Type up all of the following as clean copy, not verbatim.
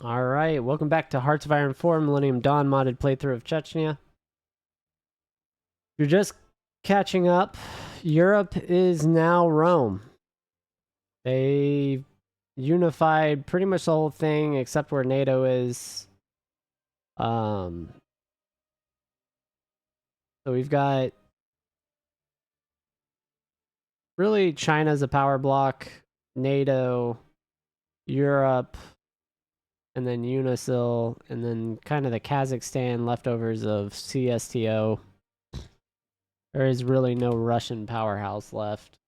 Alright, welcome back to Hearts of Iron 4 Millennium Dawn modded playthrough of Chechnya. You're just catching up. Europe is now Rome. They unified pretty much the whole thing except where NATO is. Um, so we've got really China's a power block, NATO, Europe, and then Unisil, and then kind of the Kazakhstan leftovers of CSTO. There is really no Russian powerhouse left.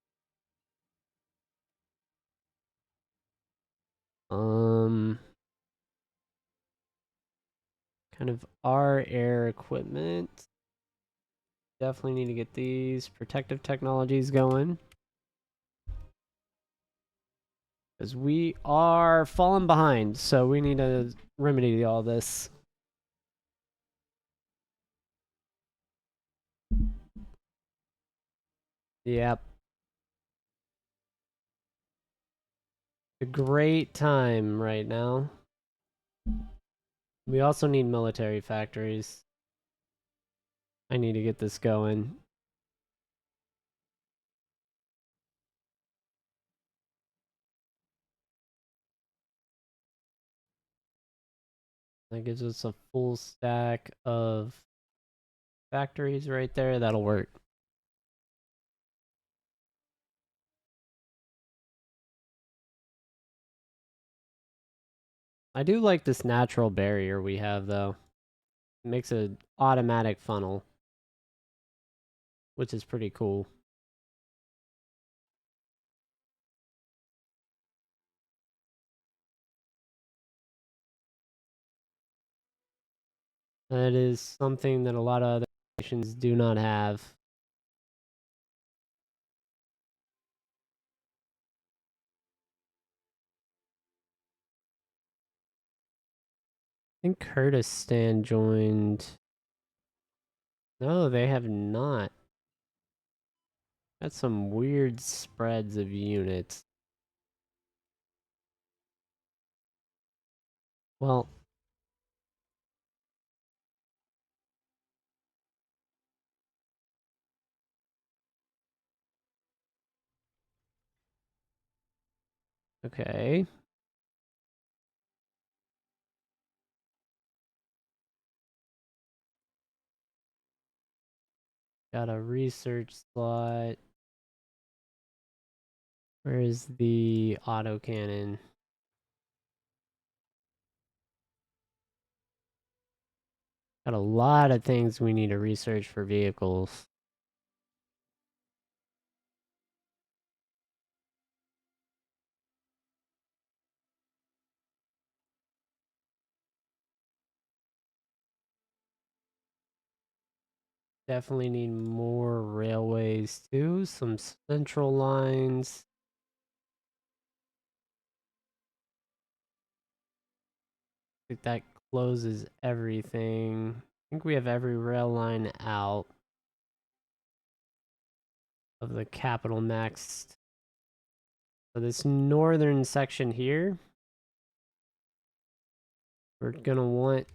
Um, kind of our air equipment. Definitely need to get these protective technologies going. Because we are falling behind, so we need to remedy all this. Yep. A great time right now. We also need military factories. I need to get this going. That gives us a full stack of factories right there. That'll work. I do like this natural barrier we have, though. It makes an automatic funnel, which is pretty cool. That is something that a lot of other nations do not have. I think Kurdistan joined. No, they have not. That's some weird spreads of units. Well, okay. Got a research slot. Where is the autocannon? Got a lot of things we need to research for vehicles. Definitely need more railways too. Some central lines. I think that closes everything. I think we have every rail line out of the capital maxed. So this northern section here, we're gonna want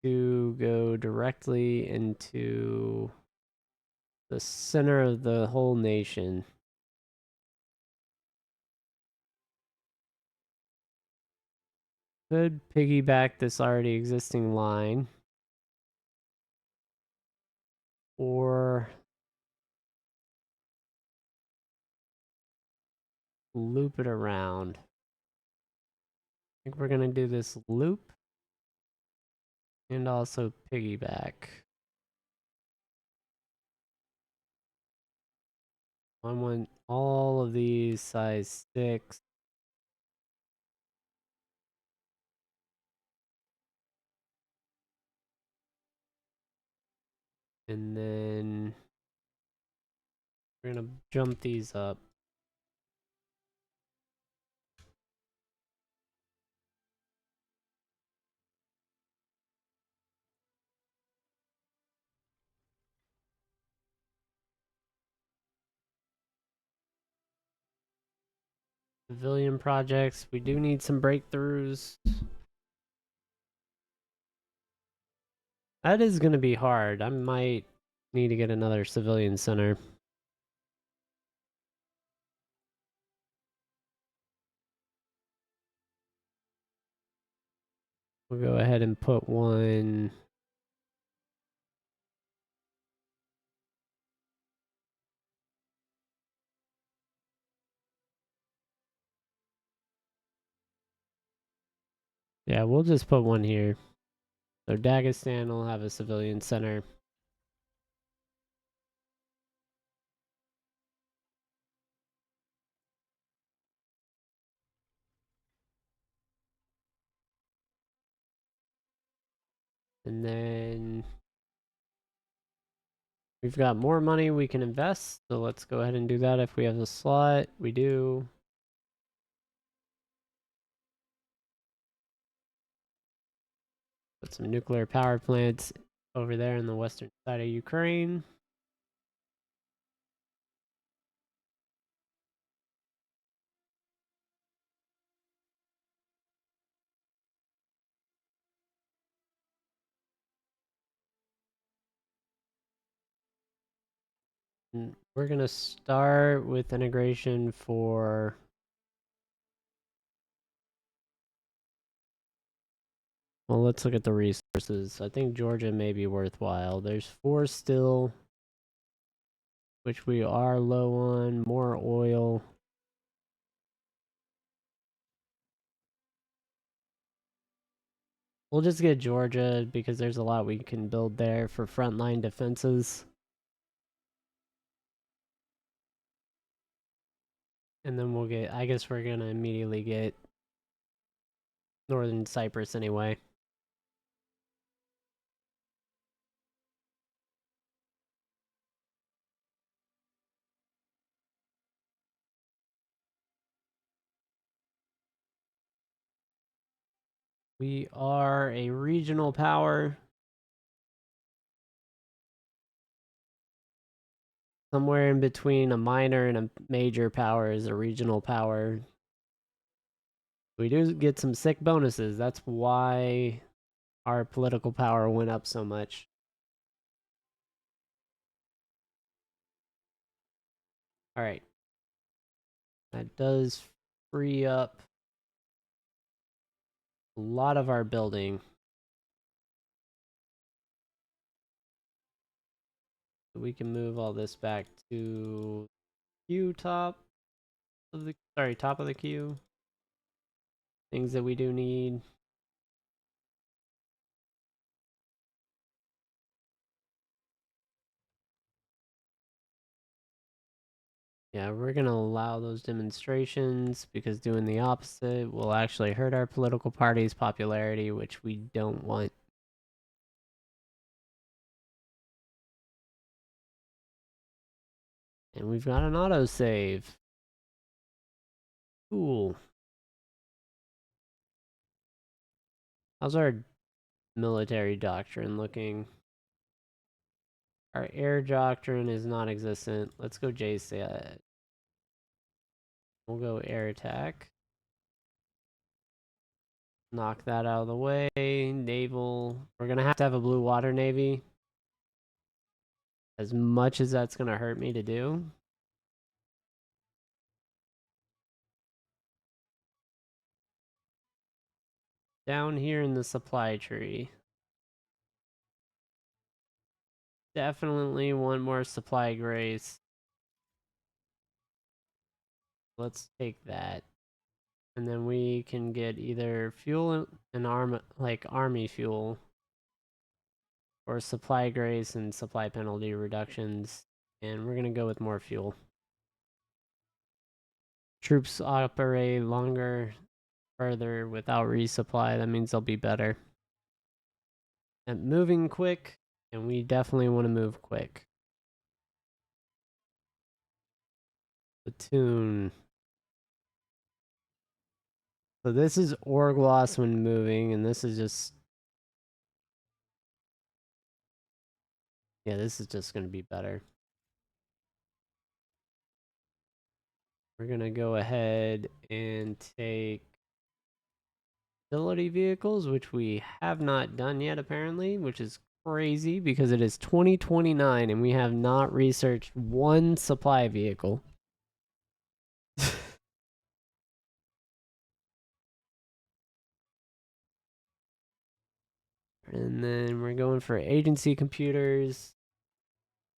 to go directly into the center of the whole nation. Could piggyback this already existing line, or loop it around. I think we're gonna do this loop and also piggyback. I want all of these size 6. And then we're gonna jump these up. Civilian projects, we do need some breakthroughs. That is going to be hard. I might need to get another civilian center. We'll go ahead and put one. Yeah, we'll just put one here. So Dagestan will have a civilian center. And then we've got more money we can invest. So let's go ahead and do that if we have a slot. We do. Put some nuclear power plants over there in the western side of Ukraine. And we're going to start with integration for. Well, let's look at the resources. I think Georgia may be worthwhile. There's 4 still, which we are low on. More oil. We'll just get Georgia because there's a lot we can build there for frontline defenses. And then we'll get, I guess we're going to immediately get Northern Cyprus anyway. We are a regional power. Somewhere in between a minor and a major power is a regional power. We do get some sick bonuses. That's why our political power went up so much. All right. That does free up a lot of our building. We can move all this back to queue top of the top of the queue. Things that we do need. Yeah, we're gonna allow those demonstrations because doing the opposite will actually hurt our political party's popularity, which we don't want. And we've got an autosave. Cool. How's our military doctrine looking? Our air doctrine is non-existent. Let's go JSAT. We'll go air attack. Knock that out of the way. Naval. We're gonna have to have a blue water navy. As much as that's gonna hurt me to do. Down here in the supply tree. Definitely one more supply grace. Let's take that. And then we can get either fuel and army fuel, or supply grace and supply penalty reductions. And we're gonna go with more fuel. Troops operate longer, further without resupply. That means they'll be better. And moving quick, and we definitely want to move quick. Platoon. So this is Orgloss when moving, and this is just. Yeah, this is just going to be better. We're going to go ahead and take utility vehicles, which we have not done yet, apparently, which is crazy because it is 2029 and we have not researched one supply vehicle. And then we're going for agency computers.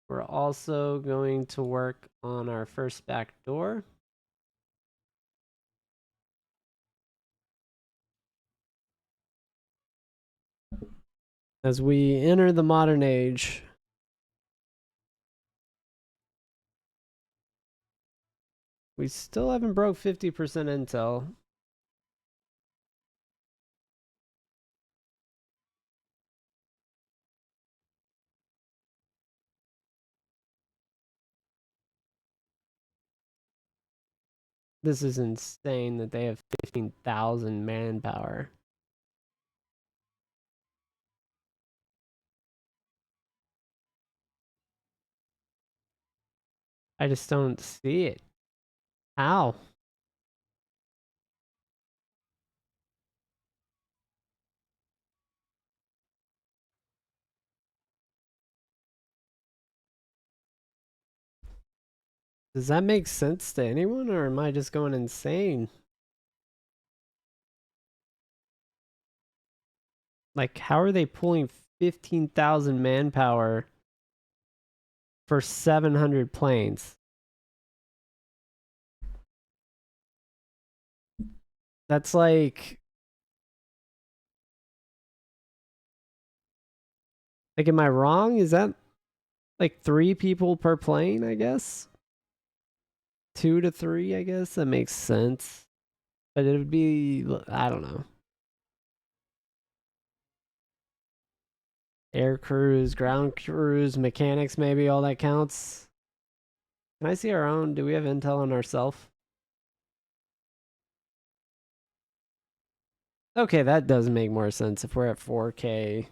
We're also going to work on our first back door. As we enter the modern age, we still haven't broke 50% intel. This is insane that they have 15,000 manpower. I just don't see it. How? Does that make sense to anyone, or am I just going insane? Like, how are they pulling 15,000 manpower for 700 planes? That's like, am I wrong? Is that like 3 people per plane, I guess? 2 to 3, I guess? That makes sense. But it would be, I don't know. Air crews, ground crews, mechanics, maybe all that counts. Can I see our own? Do we have intel on ourselves? Okay, that does make more sense if we're at 4K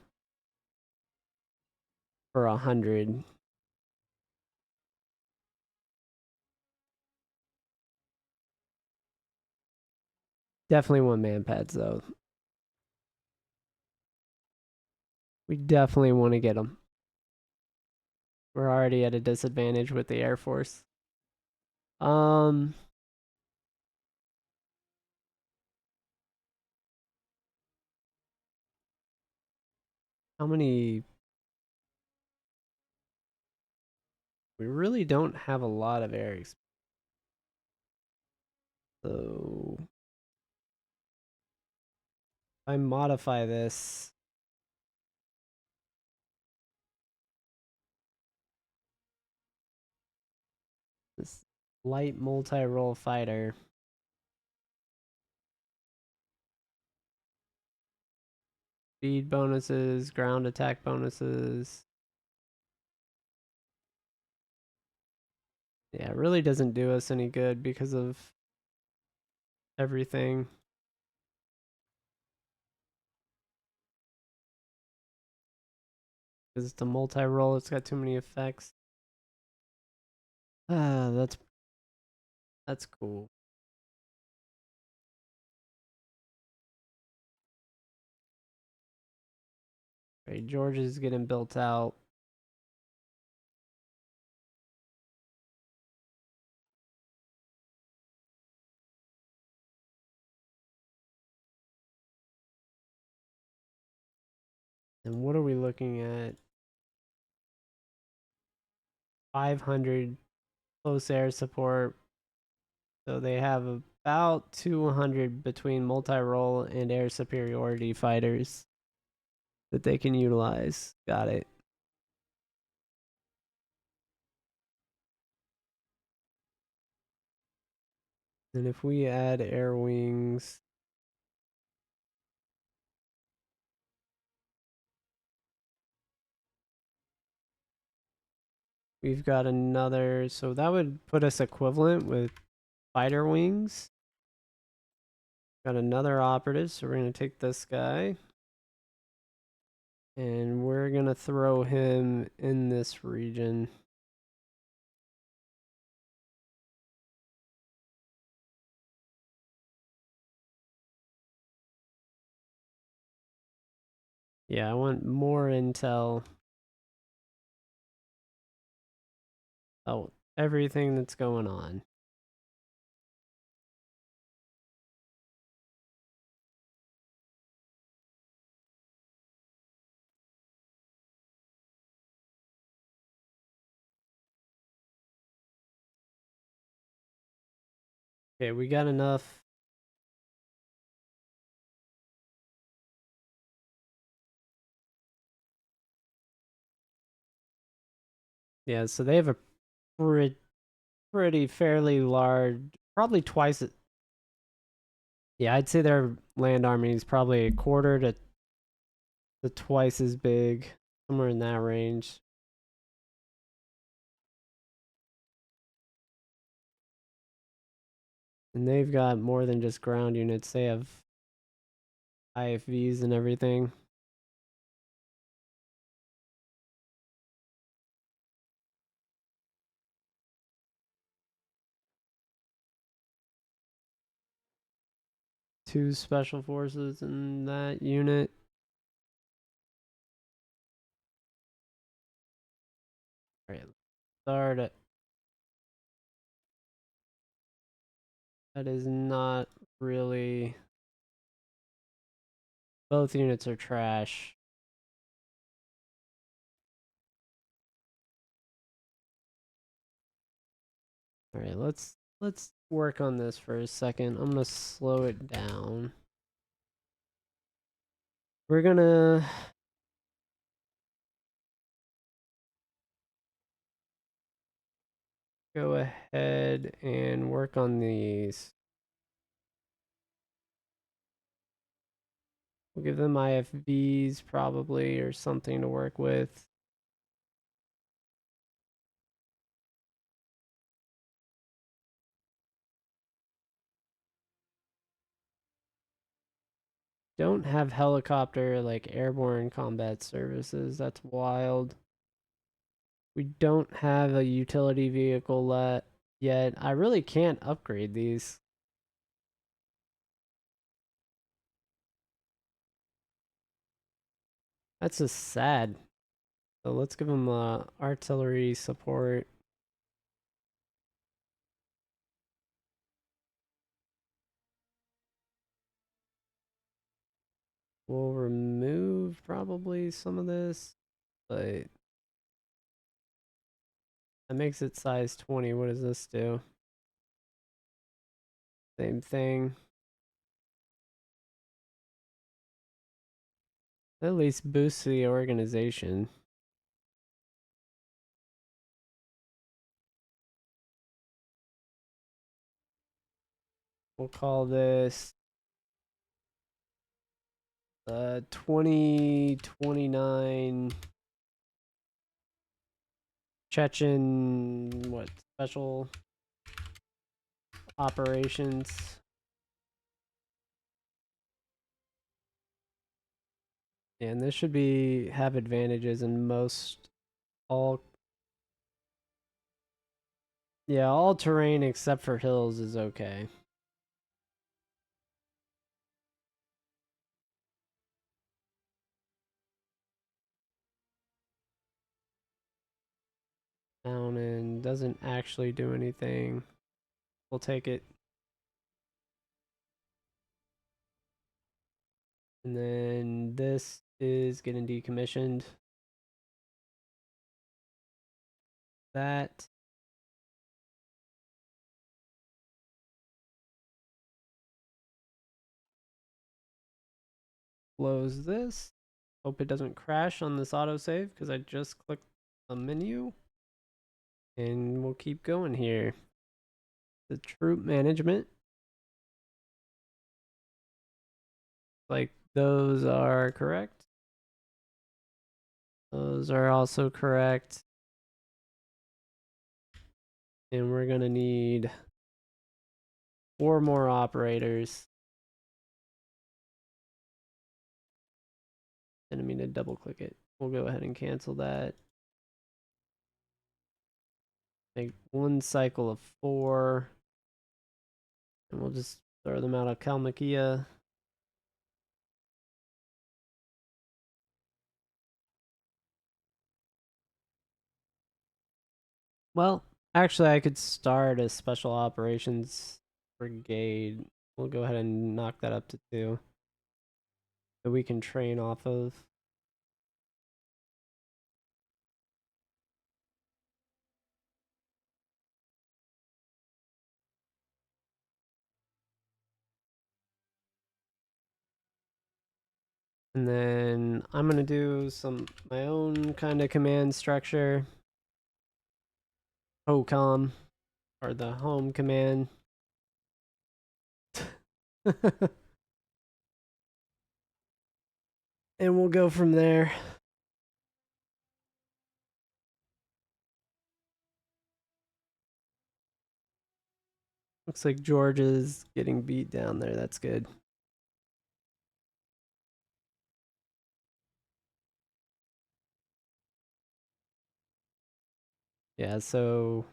for 100. Definitely want man pads though. We definitely want to get them. We're already at a disadvantage with the Air Force. Um, how many? We really don't have a lot of air experience. So if I modify this, this light multi-role fighter. Speed bonuses, ground attack bonuses. Yeah, it really doesn't do us any good because of everything. Because it's a multi-role, it's got too many effects. Ah, that's cool. Right, Georgia's getting built out. And what are we looking at? 500 close air support. So they have about 200 between multi-role and air superiority fighters that they can utilize. Got it. And if we add air wings, we've got another. So that would put us equivalent with fighter wings. Got another operative, so we're going to take this guy. And we're going to throw him in this region. Yeah, I want more intel. Oh, everything that's going on. Okay, we got enough. Yeah, so they have a pretty fairly large, probably twice. Yeah, I'd say their land army is probably a quarter to twice as big, somewhere in that range. And they've got more than just ground units. They have IFVs and everything. Two special forces in that unit. All right, start it. That is not really. Both units are trash. All right, let's work on this for a second. I'm gonna slow it down. We're gonna go ahead and work on these. We'll give them IFVs probably or something to work with. Don't have helicopter like airborne combat services. That's wild. We don't have a utility vehicle yet. I really can't upgrade these. That's just sad. So let's give them artillery support. We'll remove probably some of this, but that makes it size 20. What does this do? Same thing. At least boosts the organization. We'll call this 2029 Chechen special operations. And this should have advantages in all all terrain except for hills is okay. Down and doesn't actually do anything. We'll take it. And then this is getting decommissioned. That. Close this. Hope it doesn't crash on this autosave because I just clicked the menu. And we'll keep going here. The troop management. Like those are correct. Those are also correct. And we're going to need 4 more operators. Didn't mean to double click it. We'll go ahead and cancel that. Make 1 cycle of 4. And we'll just throw them out of Kalmykia. Well, actually, I could start a special operations brigade. We'll go ahead and knock that up to 2 that we can train off of. And then I'm going to do my own kind of command structure. HOCOM, or the home command. And we'll go from there. Looks like Georgia's getting beat down there. That's good. Yeah, so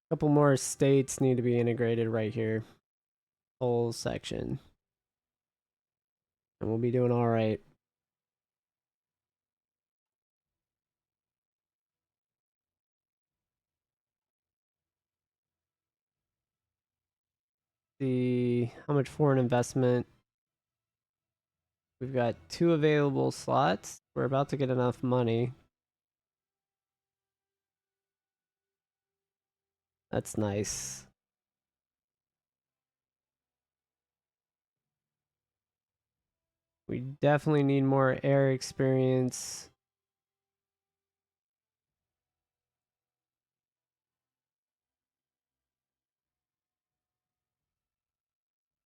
a couple more states need to be integrated right here. Whole section. And we'll be doing all right. See how much foreign investment. We've got 2 available slots. We're about to get enough money. That's nice. We definitely need more air experience.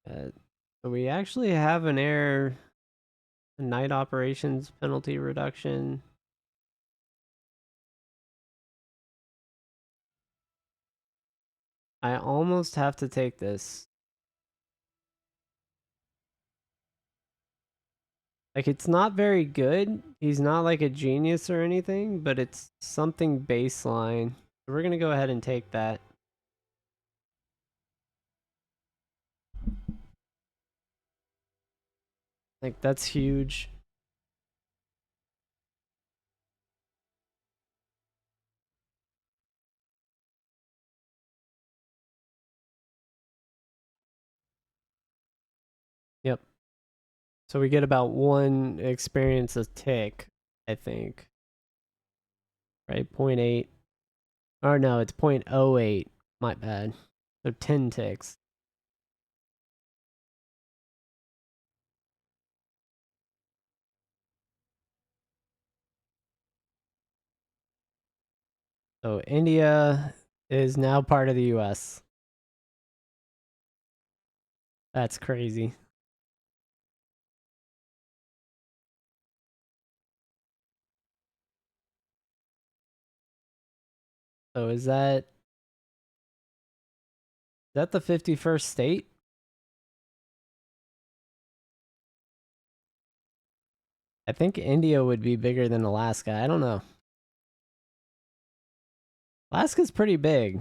So we actually have an air night operations penalty reduction. I almost have to take this. Like, it's not very good. He's not like a genius or anything, but it's something baseline. So we're going to go ahead and take that. Like, that's huge. Yep. So we get about 1 experience a tick, I think. Right? 0.8. Or no, it's 0.08. My bad. So 10 ticks. So India is now part of the US. That's crazy. So is that the 51st state? I think India would be bigger than Alaska. I don't know. Alaska's pretty big.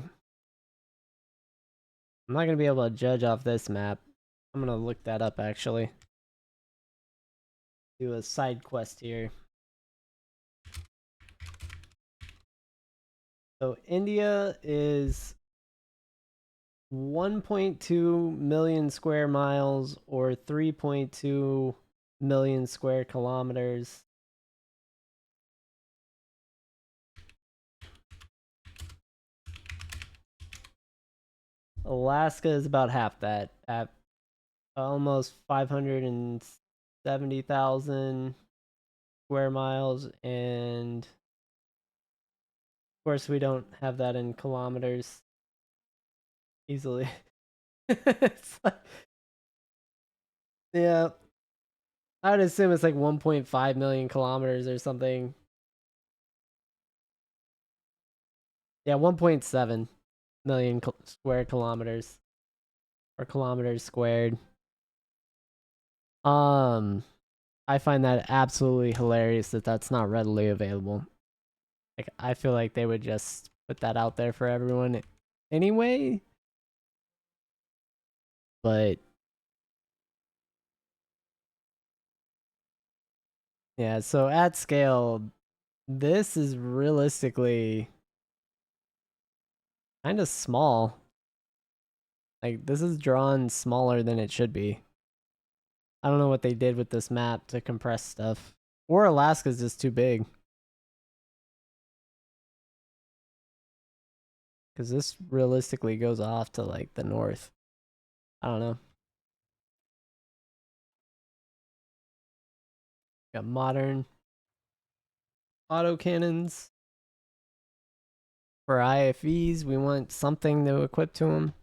I'm not going to be able to judge off this map. I'm going to look that up actually. Do a side quest here. So India is 1.2 million square miles or 3.2 million square kilometers. Alaska is about half that, at almost 570,000 square miles, and of course we don't have that in kilometers easily. It's like, yeah, I would assume it's like 1.5 million kilometers or something. Yeah, 1.7 million square kilometers, or kilometers squared. Um, I find that absolutely hilarious that that's not readily available. Like, I feel like they would just put that out there for everyone anyway. But yeah, so at scale, this is realistically kind of small. Like, this is drawn smaller than it should be. I don't know what they did with this map to compress stuff. Or Alaska's just too big. Because this realistically goes off to, like, the north. I don't know. Got modern autocannons. For IFEs, we want something to equip to them.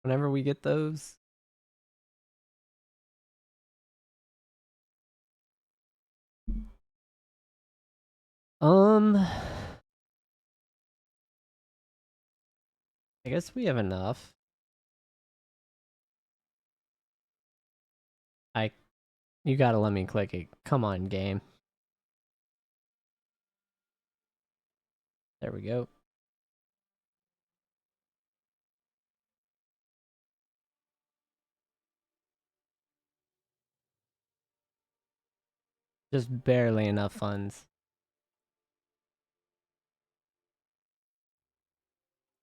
Whenever we get those. I guess we have enough. You gotta let me click it. Come on, game. There we go. Just barely enough funds.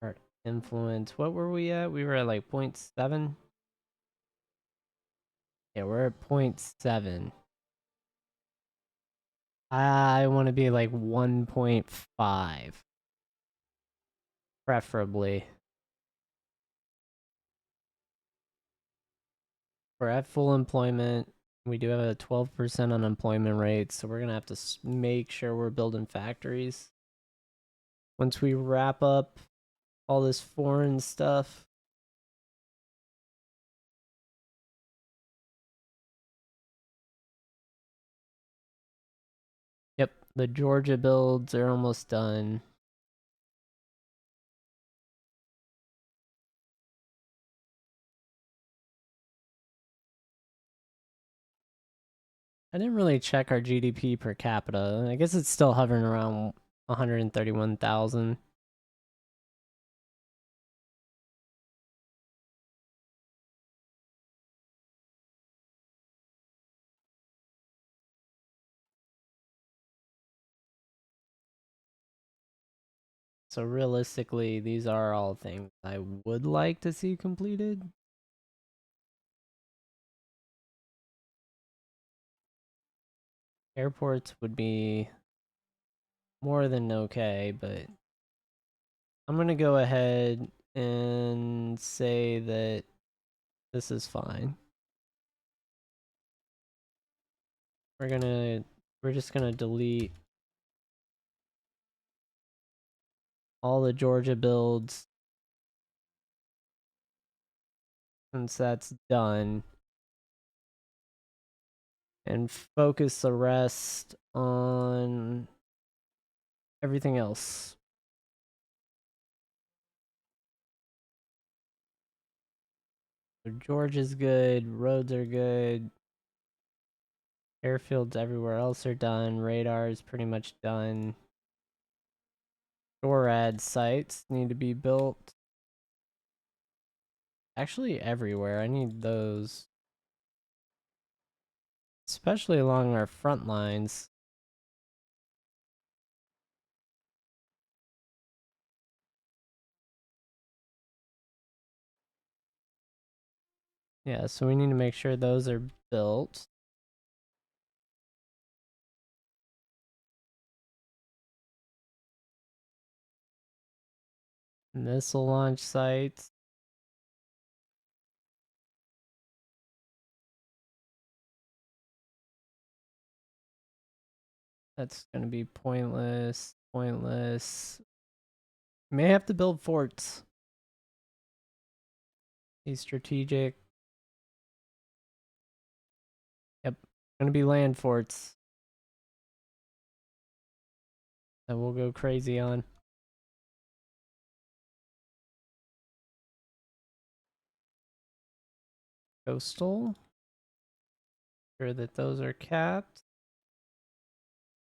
Our influence. What were we at? We were at like 0.7. Yeah, we're at 0.7. I want to be like 1.5. Preferably. We're at full employment. We do have a 12% unemployment rate, so we're going to have to make sure we're building factories. Once we wrap up all this foreign stuff. Yep, the Georgia builds are almost done. I didn't really check our GDP per capita. I guess it's still hovering around 131,000. So realistically, these are all things I would like to see completed. Airports would be more than okay, but I'm going to go ahead and say that this is fine. We're just going to delete all the Georgia builds since that's done. And focus the rest on everything else. So Georgia's good, roads are good, airfields everywhere else are done, radar is pretty much done. NORAD sites need to be built. Actually everywhere, I need those. Especially along our front lines. Yeah, so we need to make sure those are built. Missile launch sites. That's gonna be pointless. May have to build forts. Be strategic. Yep, gonna be land forts that we'll go crazy on. Coastal. Sure that those are capped.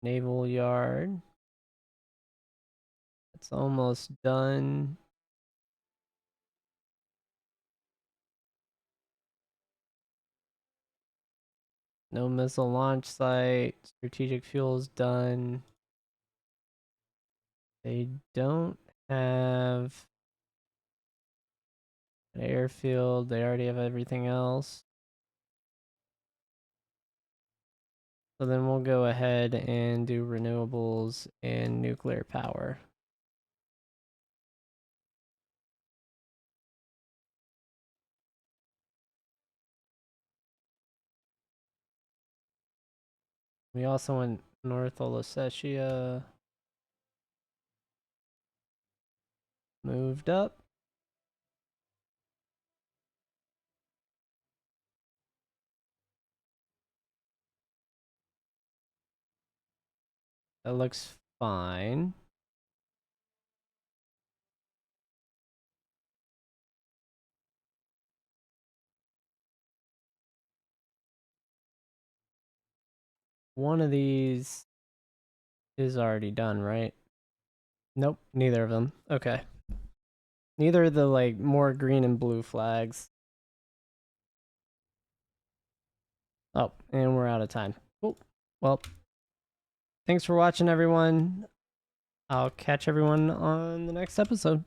Naval yard. It's almost done. No missile launch site. Strategic fuels done. They don't have an airfield. They already have everything else. So then we'll go ahead and do renewables and nuclear power. We also went North Ossetia. Moved up. That looks fine. One of these is already done, right? Nope, neither of them. Okay. Neither of the like more green and blue flags. Oh, and we're out of time. Cool. Well, thanks for watching, everyone. I'll catch everyone on the next episode.